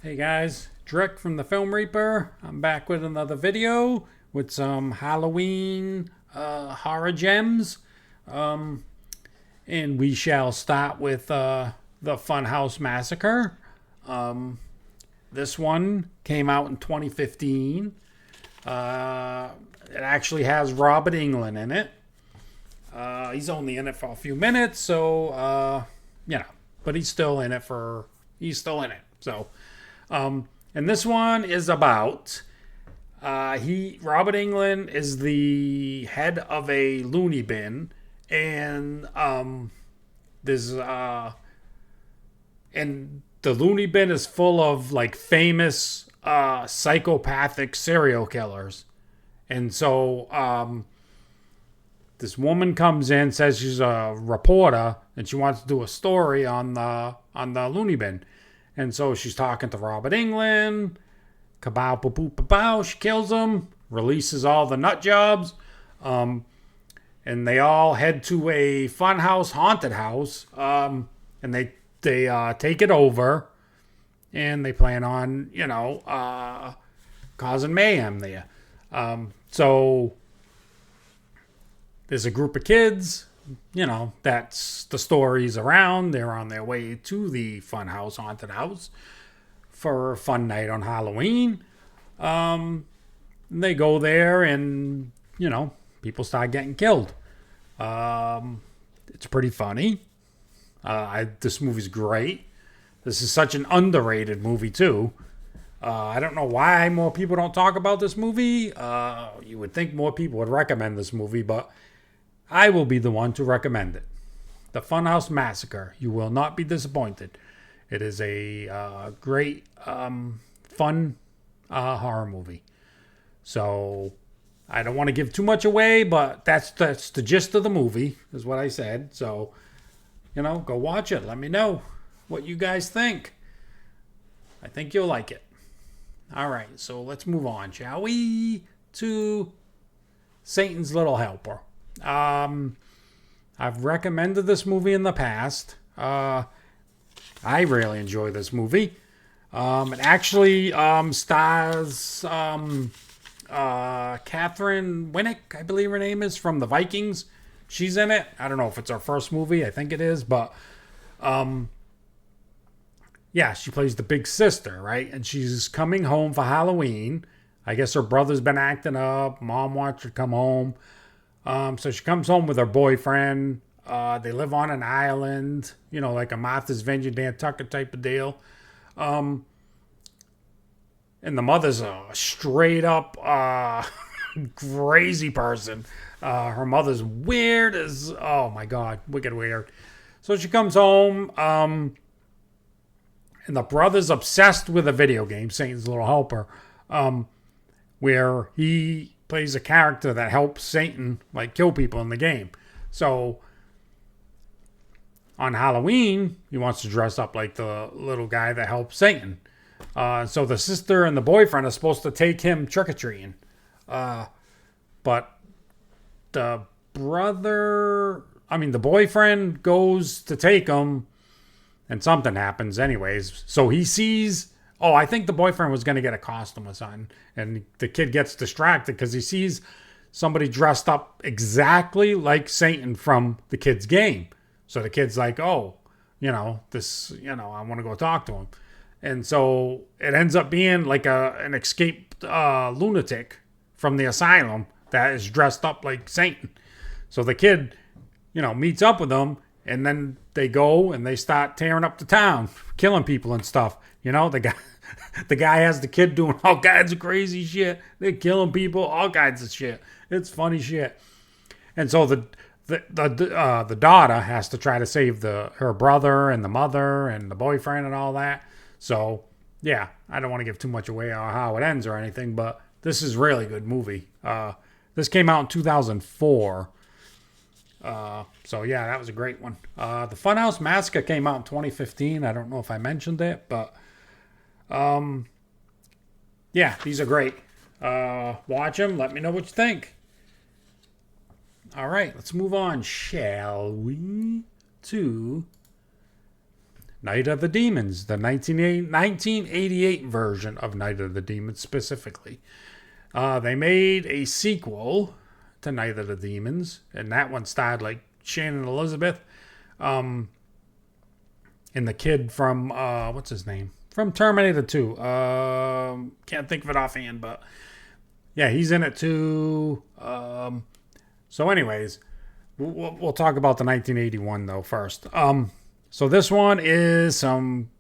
Hey guys, Drick from the Film Reaper. I'm back with another video with some Halloween horror gems. Um, and we shall start with the Funhouse Massacre. Um, this one came out in 2015. It actually has Robert Englund in it. He's only in it for a few minutes, so but he's still in it So and this one is about Robert Englund is the head of a loony bin, and there's and the loony bin is full of like famous psychopathic serial killers, and so this woman comes in, says she's a reporter, and she wants to do a story on the loony bin. And so she's talking to Robert Englund. Kabow, boop, boop, bow. She kills him, releases all the nut jobs, and they all head to a funhouse, haunted house, and they take it over, and they plan on causing mayhem there. So there's a group of kids. That's the stories around. They're on their way to the funhouse, haunted house, for a fun night on Halloween. They go there, and people start getting killed. It's pretty funny. This movie's great. This is such an underrated movie too. I don't know why more people don't talk about this movie. You would think more people would recommend this movie, but I will be the one to recommend it. The Funhouse Massacre. You will not be disappointed. It is a great, fun horror movie. So I don't want to give too much away, but that's the gist of the movie, is what I said. So, go watch it. Let me know what you guys think. I think you'll like it. All right, so let's move on, shall we? To Satan's Little Helper. I've recommended this movie in the past. I really enjoy this movie. It actually stars Catherine Winnick, I believe her name is, from the Vikings. She's in it. I don't know if it's her first movie. I think it is, but she plays the big sister, right? And she's coming home for Halloween. I guess her brother's been acting up. Mom wants her to come home. So she comes home with her boyfriend. They live on an island, like a Martha's Vineyard, Nantucket type of deal. And the mother's a straight up crazy person. Her mother's weird as, oh my God, wicked weird. So she comes home, and the brother's obsessed with a video game, Satan's Little Helper, where he plays a character that helps Satan kill people in the game. So on Halloween, he wants to dress up like the little guy that helps Satan. So the sister and the boyfriend are supposed to take him trick-or-treating. But the boyfriend goes to take him, and something happens anyways. So he sees, I think the boyfriend was going to get a costume or something. And the kid gets distracted because he sees somebody dressed up exactly like Satan from the kid's game. So the kid's like, I want to go talk to him. And so it ends up being like an escaped lunatic from the asylum that is dressed up like Satan. So the kid, meets up with them, and then they go and they start tearing up the town, killing people and stuff. The guy has the kid doing all kinds of crazy shit. They're killing people, all kinds of shit. It's funny shit. And so the daughter has to try to save her brother and the mother and the boyfriend and all that. So yeah, I don't want to give too much away on how it ends or anything, but this is a really good movie. This came out in 2004. So yeah, that was a great one. The Funhouse Massacre came out in 2015. I don't know if I mentioned it, but these are great. Watch them. Let me know what you think. All right, let's move on, shall we, to Night of the Demons, the 1988 version of Night of the Demons specifically. They made a sequel to Night of the Demons, and that one starred like Shannon Elizabeth, and the kid from what's his name from Terminator 2. Can't think of it offhand, but yeah, he's in it too. So, anyways, we'll talk about the 1981 though first. So this one is some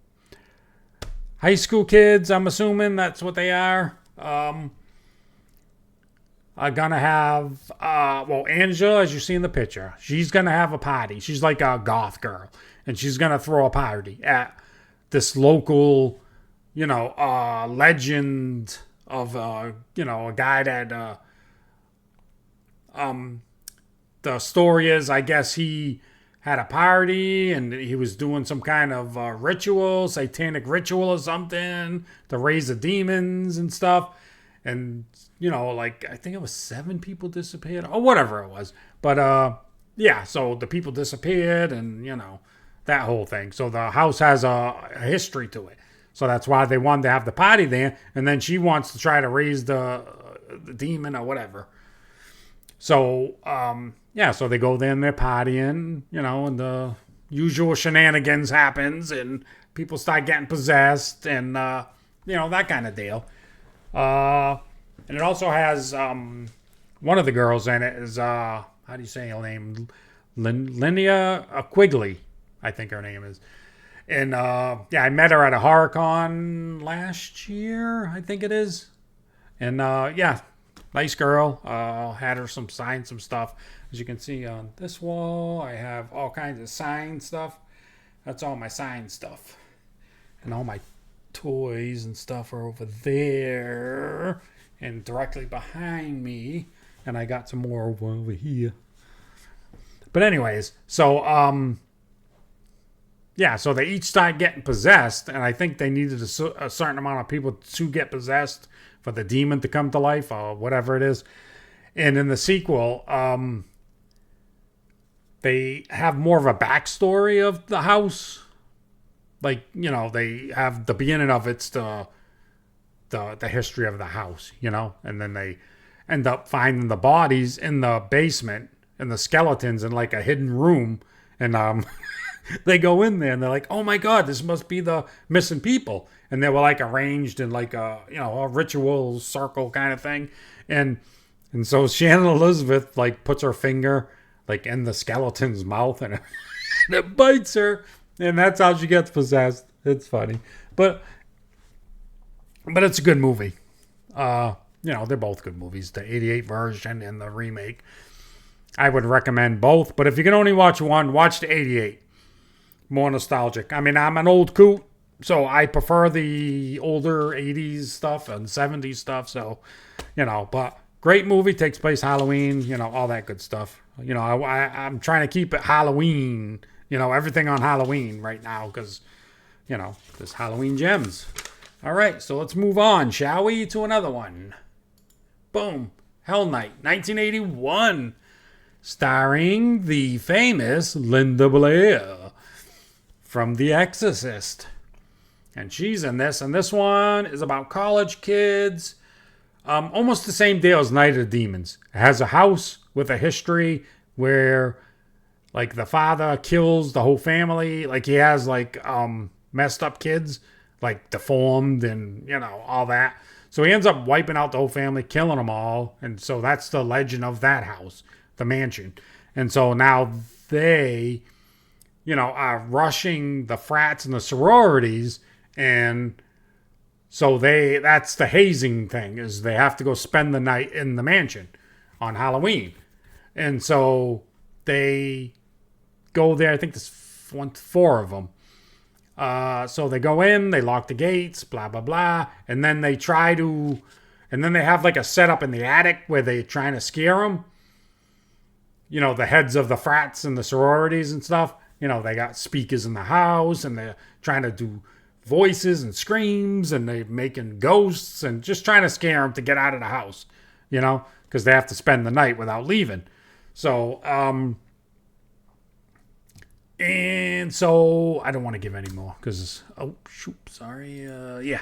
high school kids. I'm assuming that's what they are. Are gonna have Angela, as you see in the picture, she's gonna have a party. She's like a goth girl, and she's gonna throw a party at this local, legend of a guy that the story is, I guess he had a party and he was doing some kind of ritual, satanic ritual or something to raise the demons and stuff. And, I think it was 7 people disappeared or whatever it was. But, yeah, so the people disappeared and, that whole thing. So the house has a history to it. So that's why they wanted to have the party there. And then she wants to try to raise the demon or whatever. So, so they go there and they're partying, and the usual shenanigans happens and people start getting possessed and, that kind of deal. And it also has one of the girls in it is, how do you say her name? Linnea Quigley, I think her name is. And, I met her at a HorrorCon last year, I think it is. And, nice girl. Had her sign some stuff. As you can see on this wall, I have all kinds of sign stuff. That's all my sign stuff. And all my toys and stuff are over there. And directly behind me. And I got some more over here. But anyways, so, so they each start getting possessed. And I think they needed a certain amount of people to get possessed for the demon to come to life or whatever it is. And in the sequel, they have more of a backstory of the house. Like, they have the beginning of it's the history of the house, and then they end up finding the bodies in the basement and the skeletons in like a hidden room. And they go in there and they're like, oh my God, this must be the missing people. And they were like arranged in like a ritual circle kind of thing. And so Shannon Elizabeth like puts her finger like in the skeleton's mouth and it bites her. And that's how she gets possessed. It's funny. But it's a good movie. They're both good movies. The 88 version and the remake. I would recommend both. But if you can only watch one, watch the 88. More nostalgic. I mean, I'm an old coot. So I prefer the older 80s stuff and 70s stuff. So, but great movie. Takes place Halloween, all that good stuff. I'm trying to keep it Halloween, everything on Halloween right now because, there's Halloween gems. All right, so let's move on, shall we, to another one. Boom. Hell Night, 1981. Starring the famous Linda Blair from The Exorcist. And she's in this. And this one is about college kids. Almost the same deal as Night of the Demons. It has a house with a history where, like, the father kills the whole family. Like, he has, like, messed up kids. Like, deformed and, all that. So he ends up wiping out the whole family, killing them all. And so that's the legend of that house, the mansion. And so now they, are rushing the frats and the sororities. And so that's the hazing thing, is they have to go spend the night in the mansion on Halloween. And so they go there. I think there's 4 of them. So they go in, they lock the gates, blah, blah, blah. And then they have like a setup in the attic where they're trying to scare them. The heads of the frats and the sororities and stuff. They got speakers in the house and they're trying to do voices and screams and they're making ghosts and just trying to scare them to get out of the house, because they have to spend the night without leaving. So, And so I don't want to give any more because, oh, shoot, sorry. Yeah.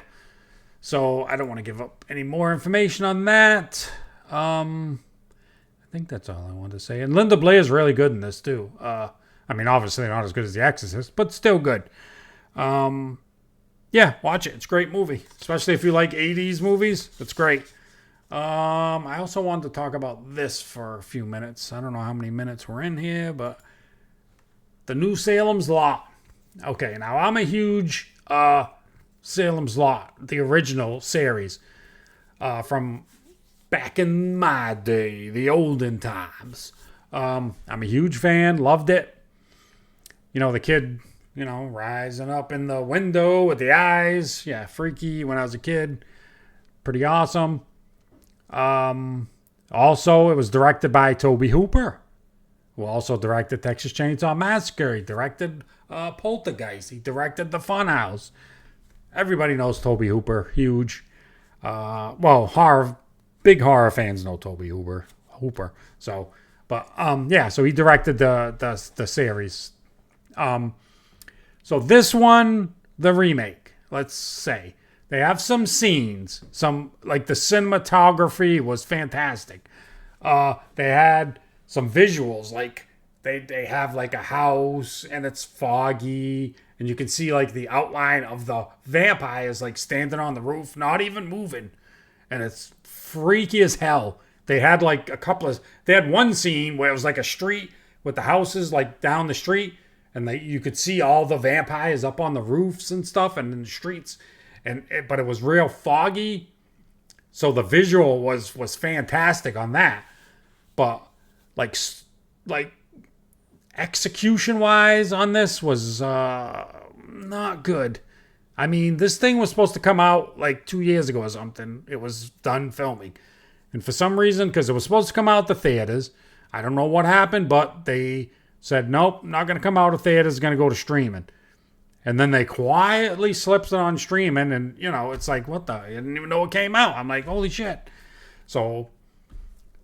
So I don't want to give up any more information on that. I think that's all I wanted to say. And Linda Blair is really good in this too. I mean, obviously not as good as The Exorcist, but still good. Yeah, watch it. It's a great movie, especially if you like 80s movies. It's great. I also wanted to talk about this for a few minutes. I don't know how many minutes we're in here, but the new Salem's Lot. Okay, now I'm a huge Salem's Lot, the original series from back in my day, the olden times. I'm a huge fan, loved it. You know, the kid, rising up in the window with the eyes. Yeah, freaky when I was a kid. Pretty awesome. Also, it was directed by Tobe Hooper, who also directed Texas Chainsaw Massacre. He directed Poltergeist. He directed The Funhouse. Everybody knows Tobe Hooper. Huge. Big horror fans know Tobe Hooper. So, but yeah. So he directed the series. So this one, the remake. Let's say they have some scenes. Like the cinematography was fantastic. They had some visuals, like they have like a house and it's foggy and you can see like the outline of the vampires like standing on the roof, not even moving, and it's freaky as hell. They had like they had one scene where it was like a street with the houses like down the street, and you could see all the vampires up on the roofs and stuff and in the streets, but it was real foggy, so the visual was fantastic on that. But like execution wise on this was not good. I mean, this thing was supposed to come out like 2 years ago or something. It was done filming, and for some reason, because it was supposed to come out to theaters, I don't know what happened, but they said nope, not going to come out to theaters, it's going to go to streaming. And then they quietly slipped it on streaming, and it's like, what the? I didn't even know it came out. I'm like, holy shit. So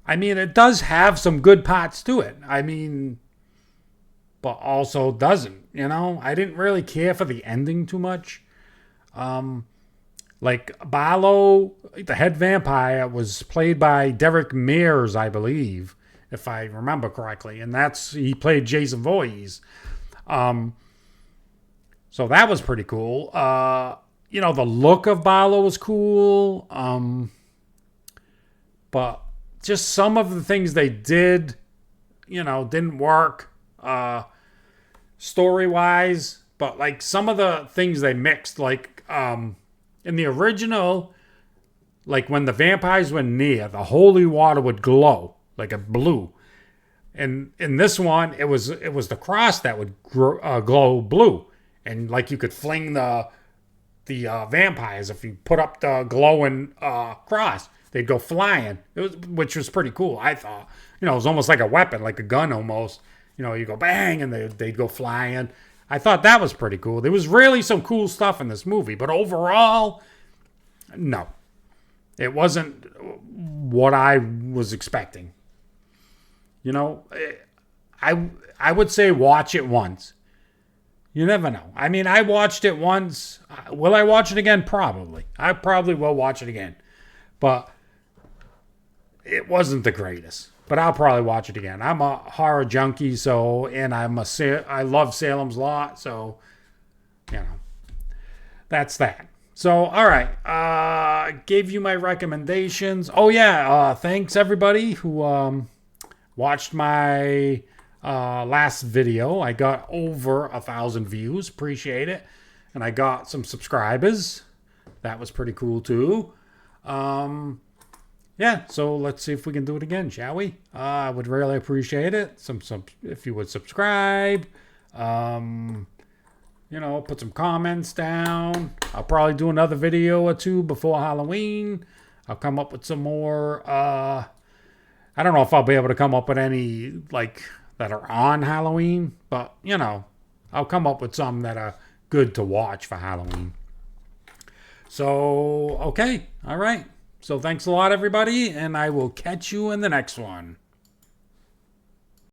I mean, it does have some good parts to it. I mean, but also doesn't, I didn't really care for the ending too much. Like Barlow, the head vampire, was played by Derek Mears, I believe, if I remember correctly. And he played Jason Voorhees. So that was pretty cool. The look of Barlow was cool. But just some of the things they did, didn't work story-wise. But like some of the things they mixed, like in the original, like when the vampires were near, the holy water would glow like a blue. And in this one, it was the cross that would glow blue, and like you could fling the vampires if you put up the glowing cross. They'd go flying, which was pretty cool, I thought. It was almost like a weapon, like a gun almost. You go bang, and they'd go flying. I thought that was pretty cool. There was really some cool stuff in this movie, but overall, no. It wasn't what I was expecting. I would say watch it once. You never know. I mean, I watched it once. Will I watch it again? Probably. I probably will watch it again. But it wasn't the greatest. But I'll probably watch it again. I'm a horror junkie, and I love Salem's Lot, so that's that. So, all right, gave you my recommendations. Oh yeah, thanks everybody who watched my last video. I got over 1,000 views. Appreciate it, and I got some subscribers. That was pretty cool too. Yeah, so let's see if we can do it again, shall we? I would really appreciate it. Some if you would subscribe. Put some comments down. I'll probably do another video or two before Halloween. I'll come up with some more. I don't know if I'll be able to come up with any like that are on Halloween, but I'll come up with some that are good to watch for Halloween. So, okay. All right. So thanks a lot, everybody, and I will catch you in the next one.